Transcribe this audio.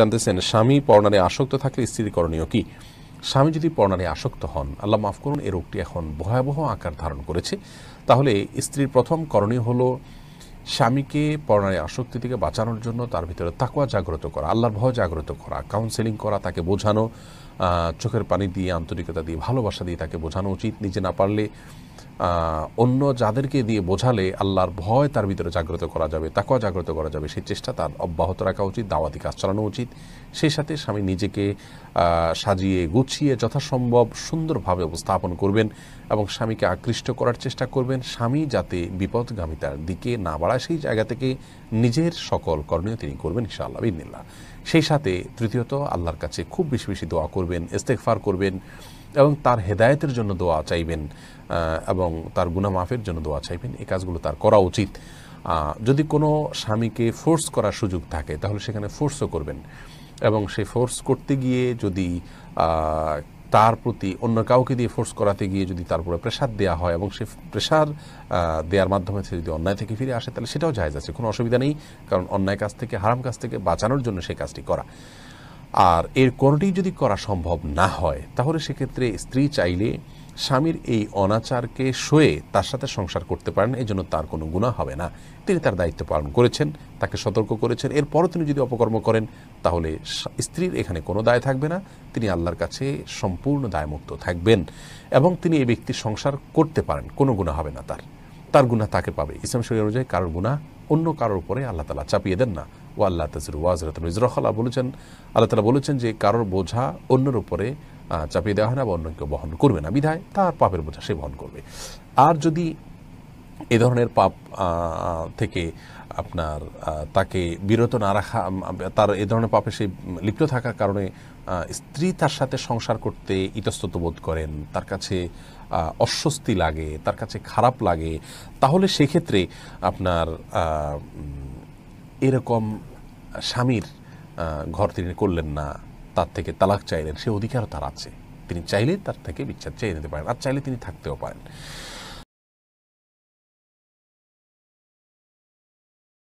জানতেছেন, স্বামী পরনারে আসক্ত থাকলে স্ত্রীর করণীয় কি? স্বামী যদি পরনারে আসক্ত হন, আল্লাহ মাফ করুন, এই রোগটি এখন ভয়াবহ আকার ধারণ করেছে, তাহলে স্ত্রীর প্রথম করণীয় হলো স্বামীকে পরনারে আসক্তি থেকে বাঁচানোর জন্য তার ভিতরে তাকওয়া জাগ্রত করা, আল্লাহর ভয় জাগ্রত করা, কাউন্সেলিং করা, তাকে বোঝানো, চোখের পানি দিয়ে, আন্তরিকতা দিয়ে, ভালোবাসা দিয়ে তাকে বোঝানো উচিত। নিজে না পারলে অন্য যাদেরকে দিয়ে বোঝালে আল্লাহর ভয় তার ভিতরে জাগ্রত করা যাবে, তাকওয়া জাগ্রত করা যাবে, সেই চেষ্টা তার অব্যাহত রাখা উচিত, দাওয়াতি কাজ চালানো উচিত। সেই সাথে স্বামী নিজেকে সাজিয়ে গুছিয়ে যথাসম্ভব সুন্দরভাবে উপস্থাপন করবেন এবং স্বামীকে আকৃষ্ট করার চেষ্টা করবেন। স্বামী যাতে বিপদগামিতার দিকে না বাড়ায় সেই জায়গা থেকে নিজের সকল করণীয় তিনি করবেন ইনশাআল্লাহ বিইذনিল্লাহ। সেই সাথে তৃতীয়ত আল্লাহর কাছে খুব বেশি বেশি দোয়া করবেন, ইস্তেগফার করবেন এবং তার হেদায়েতের জন্য দোয়া চাইবেন এবং তার গুনাহ মাফের জন্য দোয়া চাইবেন। এই কাজগুলো তার করা উচিত। যদি কোনো স্বামীকে ফোর্স করার সুযোগ থাকে তাহলে সেখানে ফোর্সও করবেন এবং সেই ফোর্স করতে গিয়ে যদি তার প্রতি অন্য কাউকে দিয়ে ফোর্স করাতে গিয়ে যদি তার উপরে প্রেশার দেওয়া হয় এবং সে প্রেশার দেওয়ার মাধ্যমে সে যদি অন্যায় থেকে ফিরে আসে তাহলে সেটাও জায়েজ আছে, কোনো অসুবিধা নেই। কারণ অন্যায় কাজ থেকে, হারাম কাজ থেকে বাঁচানোর জন্য সেই কাজটি করা। আর এর কোনোটি যদি করা সম্ভব না হয় তাহলে সেক্ষেত্রে স্ত্রী চাইলে স্বামীর এই অনাচারকে সয়ে তার সাথে সংসার করতে পারেন, এই জন্য তার কোনো গুনাহ হবে না। তিনি তার দায়িত্ব পালন করেছেন, তাকে সতর্ক করেছেন, এরপরও তিনি যদি অপকর্ম করেন তাহলে স্ত্রীর এখানে কোনো দায় থাকবে না, তিনি আল্লাহর কাছে সম্পূর্ণ দায়মুক্ত থাকবেন এবং তিনি এই ব্যক্তির সংসার করতে পারেন, কোনো গুনাহ হবে না, তার গুনাহ তাকে পাবে। ইসলাম শরীয়ত অনুযায়ী কারোর গুনাহ অন্য কারোর উপরে আল্লাহ তাআলা চাপিয়ে দেন না। ও আল্লাহ তাযিরু ওয়াজিরাতুন উযরা উখরা বলেছেন, আল্লাহ তাআলা বলেছেন যে কারোর বোঝা অন্যের উপরে চাপিয়ে দেওয়া হয় না বা অন্য কেউ বহন করবে না, বিধায় তার পাপের বোঝা সে বহন করবে। আর যদি এ ধরনের পাপ থেকে আপনার তাকে বিরত না রাখা, তার এ ধরনের পাপে সে লিপ্ত থাকার কারণে স্ত্রী তার সাথে সংসার করতে ইতস্তত বোধ করেন, তার কাছে অস্বস্তি লাগে, তার কাছে খারাপ লাগে, তাহলে সেক্ষেত্রে আপনার এরকম স্বামীর ঘর তিনি করলেন না, তার থেকে তালাক চাইলেন, সে অধিকারও তার আছে। তিনি চাইলে তার থেকে বিচ্ছেদ চেয়ে নিতে পারেন, আর চাইলে তিনি থাকতেও পারেন।